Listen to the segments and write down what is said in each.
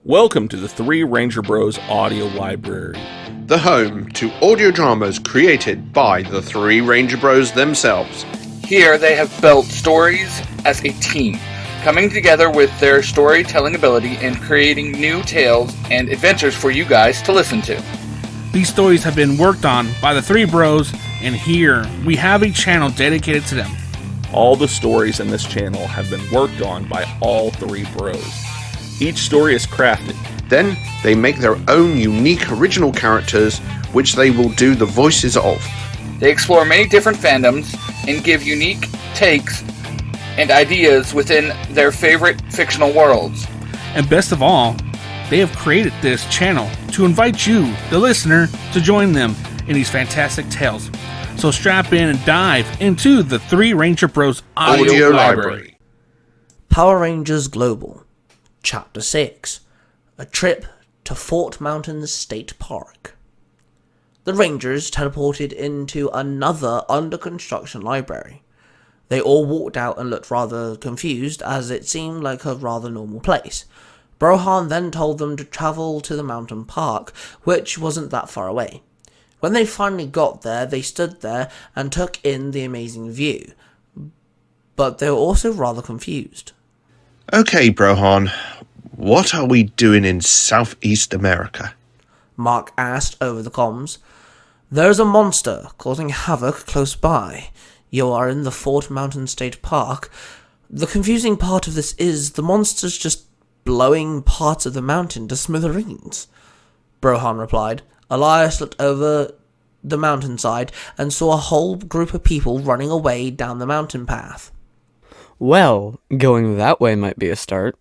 Welcome to the Three Ranger Bros audio library. The home to audio dramas created by the Three Ranger Bros themselves. Here they have built stories as a team, coming together with their storytelling ability and creating new tales and adventures for you guys to listen to. These stories have been worked on by the Three Bros, and here we have a channel dedicated to them. All the stories in this channel have been worked on by all three bros. Each story is crafted. Then they make their own unique original characters, which they will do the voices of. They explore many different fandoms and give unique takes and ideas within their favorite fictional worlds. And best of all, they have created this channel to invite you, the listener, to join them in these fantastic tales. So strap in and dive into the Three Ranger Bros audio library. Power Rangers Global, Chapter 6, A Trip to Fort Mountains State Park. The Rangers teleported into another under-construction library. They all walked out and looked rather confused, as it seemed like a rather normal place. Brohan then told them to travel to the mountain park, which wasn't that far away. When they finally got there, they stood there and took in the amazing view. But they were also rather confused. Okay, Brohan, what are we doing in Southeast America? Mark asked over the comms. There's a monster causing havoc close by. You are in the Fort Mountain State Park. The confusing part of this is the monster's just blowing parts of the mountain to smithereens. Brohan replied. Elias looked over the mountainside and saw a whole group of people running away down the mountain path. Well, going that way might be a start.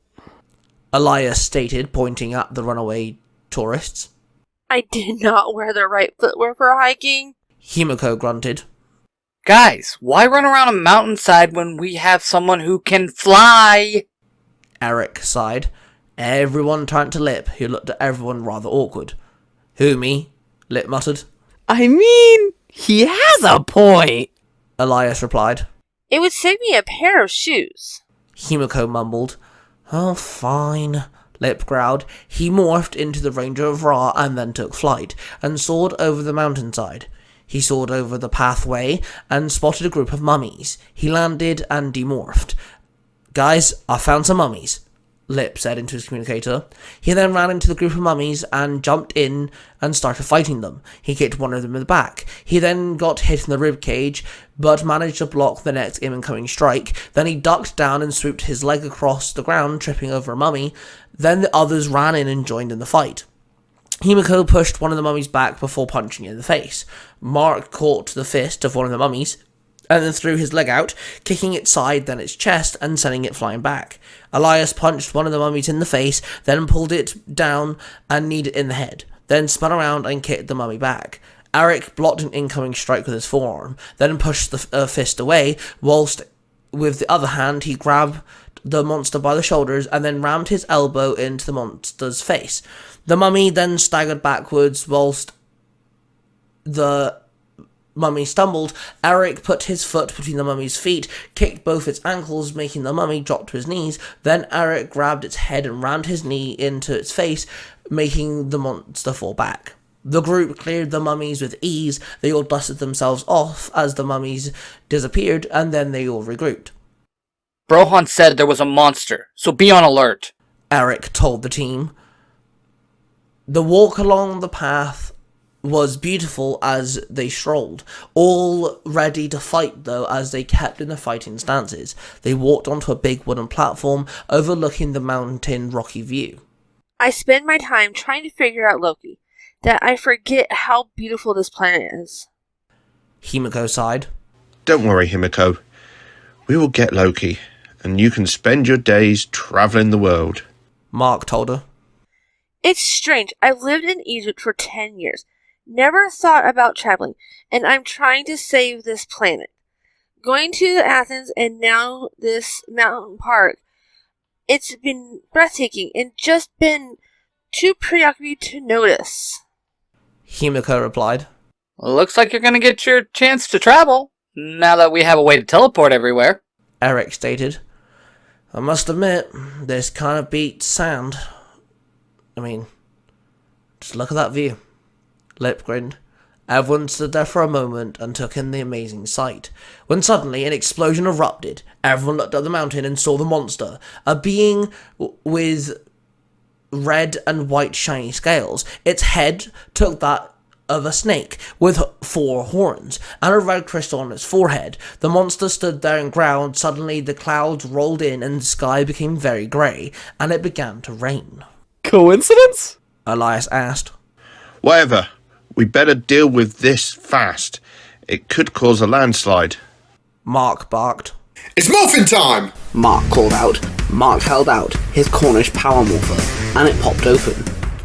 Elias stated, pointing at the runaway tourists. I did not wear the right footwear for hiking. Himiko grunted. Guys, why run around a mountainside when we have someone who can fly? Eric sighed. Everyone turned to Lip, who looked at everyone rather awkward. Who, me? Lip muttered. I mean, he has a point. Elias replied. It would save me a pair of shoes. Himiko mumbled. Oh, fine. Lip growled. He morphed into the Ranger of Ra and then took flight, and soared over the mountainside. He soared over the pathway and spotted a group of mummies. He landed and demorphed. Guys, I found some mummies, Lip said into his communicator. He then ran into the group of mummies and jumped in and started fighting them. He kicked one of them in the back. He then got hit in the rib cage, but managed to block the next incoming strike. Then he ducked down and swooped his leg across the ground, tripping over a mummy. Then the others ran in and joined in the fight. Himiko pushed one of the mummies back before punching it in the face. Mark caught the fist of one of the mummies and then threw his leg out, kicking its side, then its chest, and sending it flying back. Elias punched one of the mummies in the face, then pulled it down and kneed it in the head, then spun around and kicked the mummy back. Eric blocked an incoming strike with his forearm, then pushed the fist away, whilst with the other hand he grabbed the monster by the shoulders and then rammed his elbow into the monster's face. The mummy then staggered backwards whilst the mummy stumbled. Eric put his foot between the mummy's feet, kicked both its ankles, making the mummy drop to his knees. Then Eric grabbed its head and rammed his knee into its face, making the monster fall back. The group cleared the mummies with ease. They all dusted themselves off as the mummies disappeared, and then they all regrouped. Brohan said there was a monster, so be on alert, Eric told the team. The walk along the path was beautiful as they strolled, all ready to fight though as they kept in the fighting stances. They walked onto a big wooden platform overlooking the mountain rocky view. I spend my time trying to figure out Loki, that I forget how beautiful this planet is. Himiko sighed. Don't worry, Himiko. We will get Loki, and you can spend your days traveling the world. Mark told her. It's strange. I've lived in Egypt for 10 years. Never thought about traveling, and I'm trying to save this planet. Going to Athens and now this mountain park, it's been breathtaking and just been too preoccupied to notice. Himiko replied. Looks like you're gonna get your chance to travel, now that we have a way to teleport everywhere. Eric stated. I must admit, this kind of beats sand. just look at that view. Lip grinned. Everyone stood there for a moment and took in the amazing sight, when suddenly an explosion erupted. Everyone looked up the mountain and saw the monster, a being with red and white shiny scales. Its head took that of a snake, with 4 horns, and a red crystal on its forehead. The monster stood there and growled. Suddenly the clouds rolled in and the sky became very grey, and it began to rain. Coincidence? Elias asked. Whatever. We better deal with this fast. It could cause a landslide. Mark barked. It's morphin' time! Mark called out. Mark held out his Cornish power morpher, and it popped open.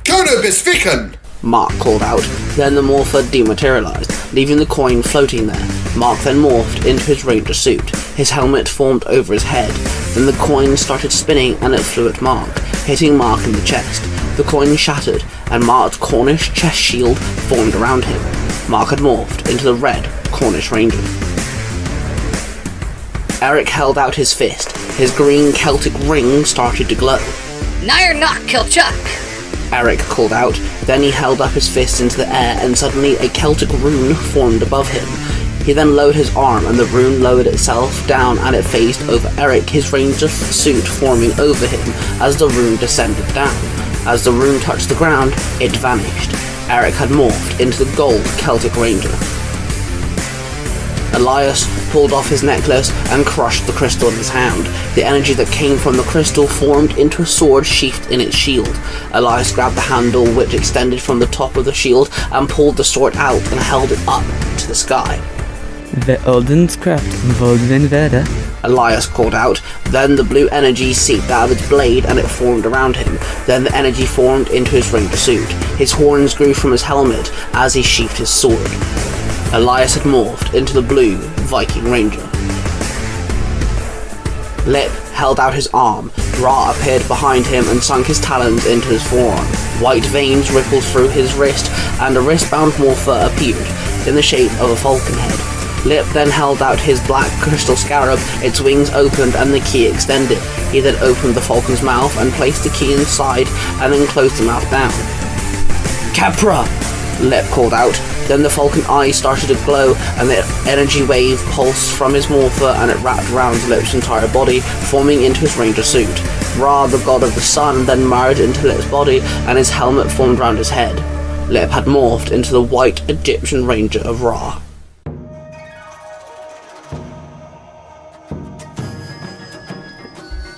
Kono Bisfiken! Mark called out. Then the morpher dematerialized, leaving the coin floating there. Mark then morphed into his ranger suit. His helmet formed over his head. Then the coin started spinning and it flew at Mark, hitting Mark in the chest. The coin shattered, and Mark's Cornish chest shield formed around him. Mark had morphed into the red Cornish Ranger. Eric held out his fist. His green Celtic ring started to glow. Now you're not Kilchuck! Eric called out. Then he held up his fist into the air, and suddenly a Celtic rune formed above him. He then lowered his arm, and the rune lowered itself down, and it phased over Eric, his ranger suit forming over him as the rune descended down. As the rune touched the ground, it vanished. Eric had morphed into the gold Celtic Ranger. Elias pulled off his necklace and crushed the crystal in his hand. The energy that came from the crystal formed into a sword sheathed in its shield. Elias grabbed the handle, which extended from the top of the shield, and pulled the sword out and held it up to the sky. The Odenskraft Volden Veda. Elias called out. Then the blue energy seeped out of its blade and it formed around him. Then the energy formed into his ranger suit. His horns grew from his helmet as he sheathed his sword. Elias had morphed into the blue Viking Ranger. Lip held out his arm. Ra appeared behind him and sunk his talons into his forearm. White veins rippled through his wrist, and a wristbound morpher appeared in the shape of a falcon head. Lip then held out his black crystal scarab. Its wings opened and the key extended. He then opened the falcon's mouth and placed the key inside, and then closed the mouth down. Capra! Lip called out. Then the falcon eyes started to glow, and the energy wave pulsed from his morpher, and it wrapped around Lip's entire body, forming into his ranger suit. Ra, the god of the sun, then merged into Lip's body, and his helmet formed around his head. Lip had morphed into the white Egyptian Ranger of Ra.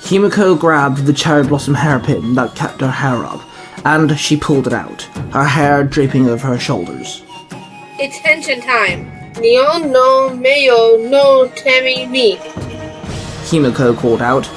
Himiko grabbed the cherry blossom hairpin that kept her hair up, and she pulled it out, her hair draping over her shoulders. Attention time! Neo no Mayo no Temi me. Himiko called out.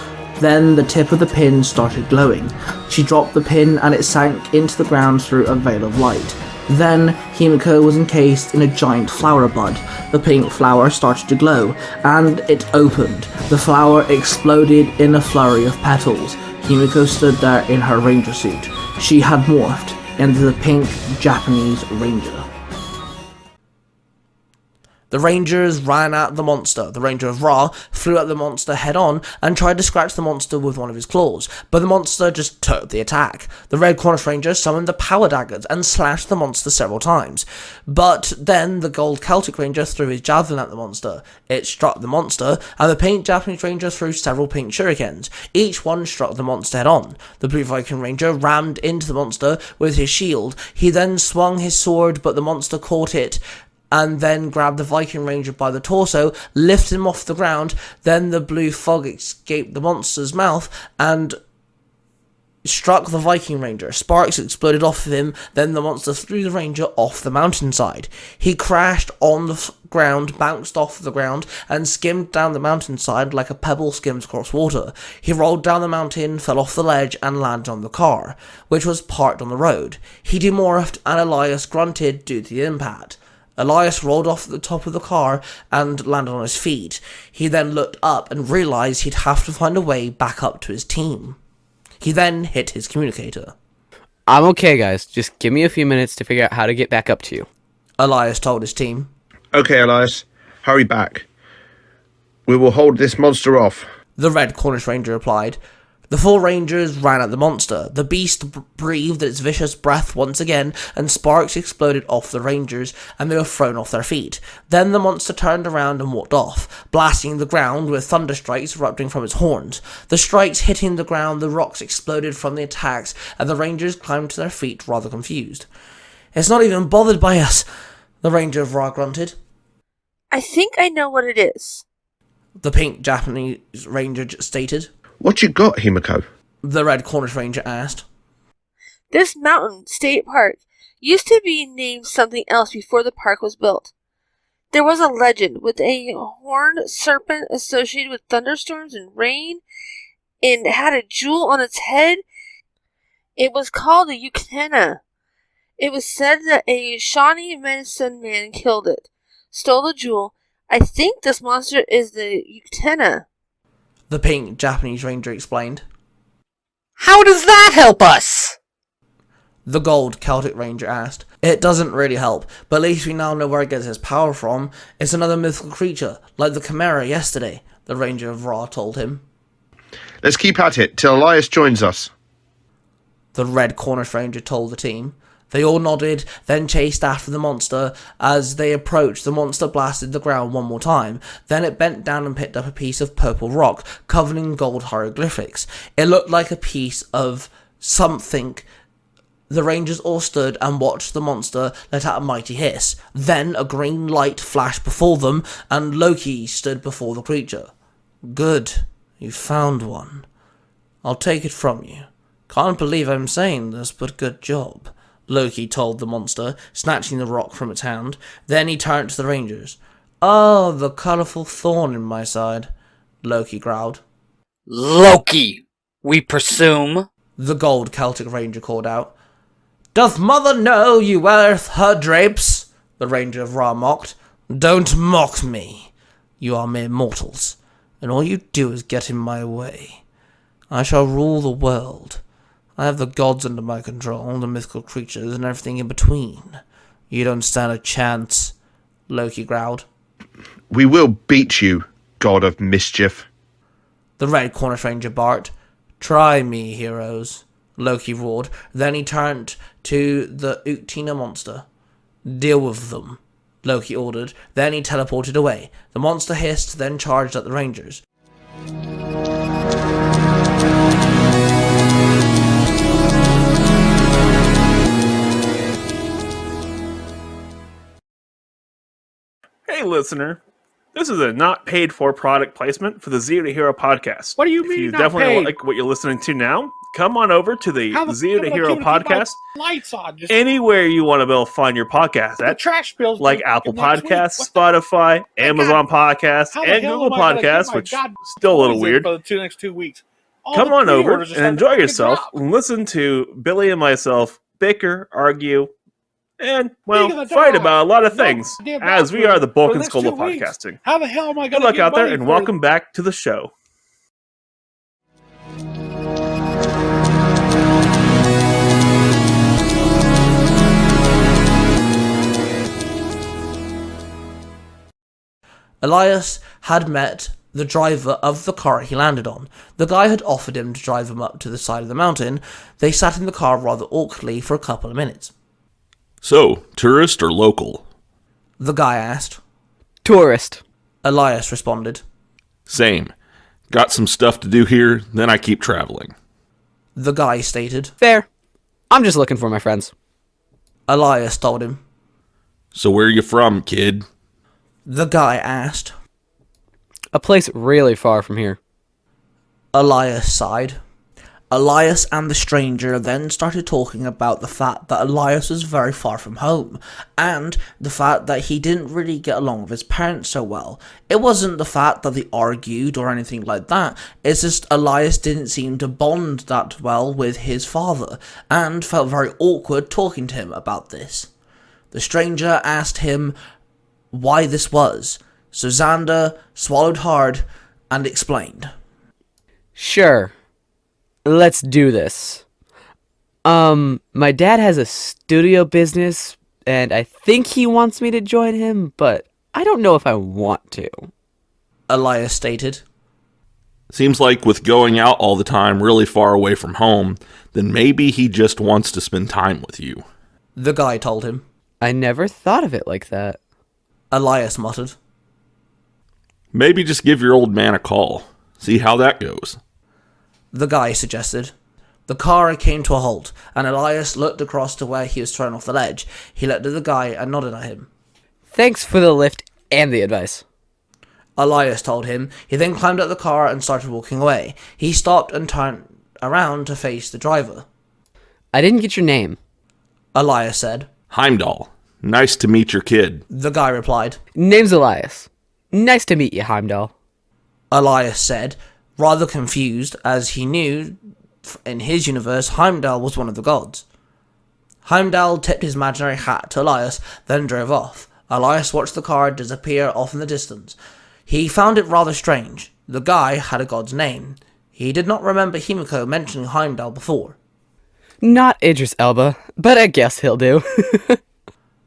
Then the tip of the pin started glowing. She dropped the pin and it sank into the ground through a veil of light. Then Himiko was encased in a giant flower bud. The pink flower started to glow, and it opened. The flower exploded in a flurry of petals. Himiko stood there in her ranger suit. She had morphed into the pink Japanese ranger. The rangers ran at the monster. The ranger of Ra flew at the monster head-on and tried to scratch the monster with one of his claws, but the monster just took the attack. The red Cornish ranger summoned the power daggers and slashed the monster several times. But then the gold Celtic ranger threw his javelin at the monster. It struck the monster, and the pink Japanese ranger threw several pink shurikens. Each one struck the monster head-on. The blue Viking ranger rammed into the monster with his shield. He then swung his sword, but the monster caught it, and then grabbed the Viking Ranger by the torso, lifted him off the ground. Then the blue fog escaped the monster's mouth and struck the Viking Ranger. Sparks exploded off of him. Then the monster threw the Ranger off the mountainside. He crashed on the ground, bounced off the ground, and skimmed down the mountainside like a pebble skims across water. He rolled down the mountain, fell off the ledge, and landed on the car, which was parked on the road. He demorphed, and Elias grunted due to the impact. Elias rolled off the top of the car and landed on his feet. He then looked up and realized he'd have to find a way back up to his team. He then hit his communicator. I'm okay, guys. Just give me a few minutes to figure out how to get back up to you. Elias told his team. Okay, Elias, hurry back. We will hold this monster off. The red Cornish ranger replied. The 4 rangers ran at the monster. The beast breathed its vicious breath once again, and sparks exploded off the rangers, and they were thrown off their feet. Then the monster turned around and walked off, blasting the ground with thunder strikes erupting from its horns. The strikes hitting the ground, the rocks exploded from the attacks, and the rangers climbed to their feet rather confused. "It's not even bothered by us," the Ranger of Ra grunted. I think I know what it is. The pink Japanese ranger stated. What you got, Himiko? The red Cornish ranger asked. This mountain, state park, used to be named something else before the park was built. There was a legend with a horned serpent associated with thunderstorms and rain, and had a jewel on its head. It was called a Uktena. It was said that a Shawnee medicine man killed it, stole the jewel. I think this monster is the Uktena. The pink Japanese ranger explained. How does that help us? The gold Celtic ranger asked. It doesn't really help, but at least we now know where it gets its power from. It's another mythical creature, like the Chimera yesterday, the Ranger of Ra told him. Let's keep at it till Elias joins us. The red Cornish ranger told the team. They all nodded, then chased after the monster. As they approached, the monster blasted the ground one more time. Then it bent down and picked up a piece of purple rock, covered in gold hieroglyphics. It looked like a piece of something. The rangers all stood and watched the monster let out a mighty hiss. Then a green light flashed before them, and Loki stood before the creature. "Good, you found one. I'll take it from you. Can't believe I'm saying this, but good job," Loki told the monster, snatching the rock from its hand. Then he turned to the rangers. "Oh, the colourful thorn in my side," Loki growled. Loki, we presume, the gold Celtic ranger called out. "Doth mother know you weareth her drapes?" the Ranger of Ra mocked. "Don't mock me. You are mere mortals, and all you do is get in my way. I shall rule the world. I have the gods under my control, the mythical creatures, and everything in between. You don't stand a chance," Loki growled. We will beat you, god of mischief. The red Cornish ranger barked. "Try me, heroes," Loki roared. Then he turned to the Uktena monster. "Deal with them," Loki ordered. Then he teleported away. The monster hissed, then charged at the rangers. Hey, listener. This is a not paid for product placement for the Zero to Hero podcast. What do you If mean you not definitely paid? like what you're listening to now, come on over to the Zero to Hero podcast. Lights on. Just Anywhere you want to be able to find your podcast the at, trash bills. like Apple Podcasts, Spotify, Amazon Podcasts, and Google Podcasts, which is still a little weird. For the next 2 weeks. Come on over and enjoy yourself and listen to Billy and myself bicker, argue, and, well, fight about a lot of things, as we are the bulk and skull of podcasting. How the hell am I going Good to luck out there, and welcome back to the show. Elias had met the driver of the car he landed on. The guy had offered him to drive him up to the side of the mountain. They sat in the car rather awkwardly for a couple of minutes. So, tourist or local? The guy asked. Tourist. Elias responded. Same. Got some stuff to do here, then I keep traveling. The guy stated. Fair. I'm just looking for my friends. Elias told him. So where are you from, kid? The guy asked. A place really far from here. Elias sighed. Elias and the stranger then started talking about the fact that Elias was very far from home, and the fact that he didn't really get along with his parents so well. It wasn't the fact that they argued or anything like that, it's just Elias didn't seem to bond that well with his father, and felt very awkward talking to him about this. The stranger asked him why this was, so Xander swallowed hard and explained. Sure. Let's do this. My dad has a studio business, and I think he wants me to join him, but I don't know if I want to. Elias stated. Seems like with going out all the time really far away from home, then maybe he just wants to spend time with you. The guy told him. I never thought of it like that. Elias muttered. Maybe just give your old man a call. See how that goes. The guy suggested. The car came to a halt, and Elias looked across to where he was thrown off the ledge. He looked at the guy and nodded at him. Thanks for the lift and the advice. Elias told him. He then climbed out the car and started walking away. He stopped and turned around to face the driver. I didn't get your name. Elias said. Heimdall. Nice to meet your kid. The guy replied. Name's Elias. Nice to meet you, Heimdall. Elias said, rather confused, as he knew in his universe Heimdall was one of the gods. Heimdall tipped his imaginary hat to Elias, then drove off. Elias watched the car disappear off in the distance. He found it rather strange. The guy had a god's name. He did not remember Himiko mentioning Heimdall before. Not Idris Elba, but I guess he'll do.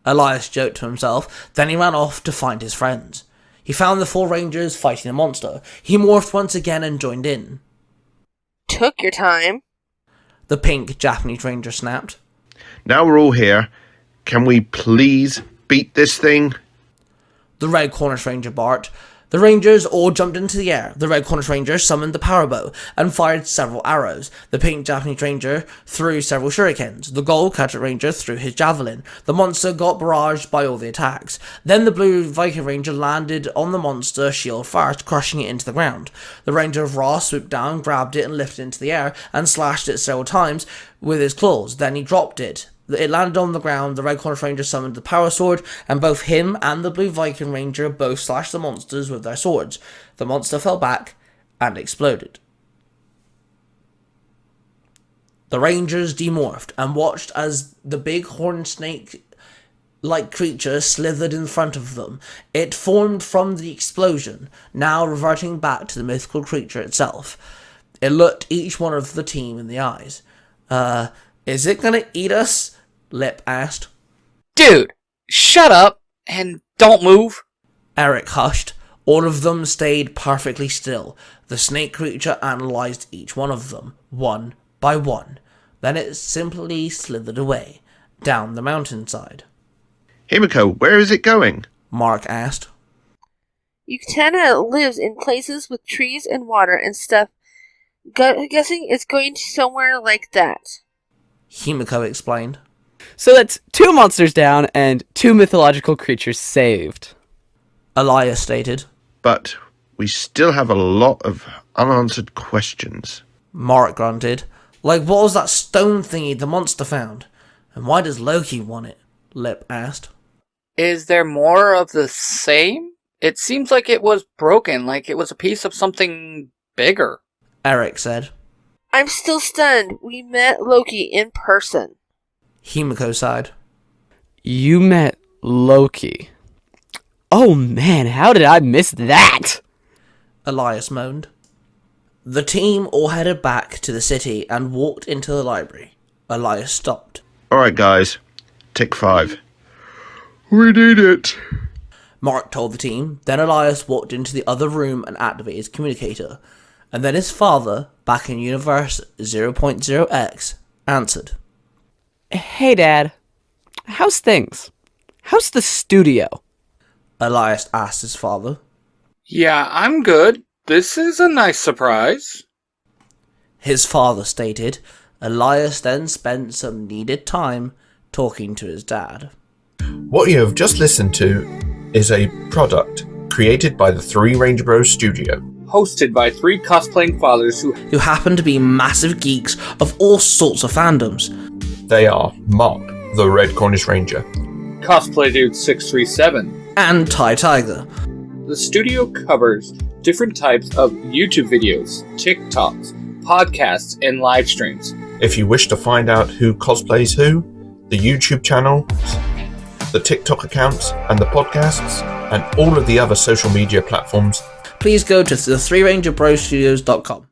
Elias joked to himself, then he ran off to find his friends. He found the 4 rangers fighting a monster. He morphed once again and joined in. Took your time. The pink Japanese ranger snapped. Now we're all here. Can we please beat this thing? The red Cornish ranger barked. The rangers all jumped into the air. The red Cornish ranger summoned the power bow and fired several arrows. The pink Japanese ranger threw several shurikens. The gold Celtic ranger threw his javelin. The monster got barraged by all the attacks. Then the blue Viking ranger landed on the monster shield first, crushing it into the ground. The ranger of Ra swooped down, grabbed it and lifted it into the air and slashed it several times with his claws. Then he dropped it. It landed on the ground. The red Cornish ranger summoned the power sword, and both him and the blue Viking ranger both slashed the monsters with their swords. The monster fell back and exploded. The rangers demorphed and watched as the big horned snake-like creature slithered in front of them. It formed from the explosion, now reverting back to the mythical creature itself. It looked each one of the team in the eyes. Is it gonna eat us? Lip asked. Dude, shut up and don't move. Eric hushed. All of them stayed perfectly still. The snake creature analysed each one of them, one by one. Then it simply slithered away, down the mountainside. Himiko, where is it going? Mark asked. Yuktana lives in places with trees and water and stuff. Guessing it's going somewhere like that. Himiko explained. So that's 2 monsters down and 2 mythological creatures saved. Elias stated. But we still have a lot of unanswered questions. Mark grunted. Like, what was that stone thingy the monster found? And why does Loki want it? Lip asked. Is there more of the same? It seems like it was broken, like it was a piece of something bigger. Eric said. I'm still stunned. We met Loki in person. Himiko sighed. You met Loki. Oh man, how did I miss that? Elias moaned. The team all headed back to the city and walked into the library. Elias stopped. Alright guys, take 5. We need it. Mark told the team. Then Elias walked into the other room and activated his communicator. And then his father, back in Universe 0.0X, answered. Hey Dad, how's things? How's the studio? Elias asked his father. Yeah, I'm good. This is a nice surprise. His father stated. Elias then spent some needed time talking to his dad. What you have just listened to is a product created by the 3 Ranger Bros Studio. Hosted by 3 cosplaying fathers who happen to be massive geeks of all sorts of fandoms. They are Mark, the Red Cornish Ranger, Cosplay Dude 637, and Tai Tiger. The studio covers different types of YouTube videos, TikToks, podcasts, and live streams. If you wish to find out who cosplays who, the YouTube channels, the TikTok accounts, and the podcasts, and all of the other social media platforms, please go to the 3rangerbrostudios.com.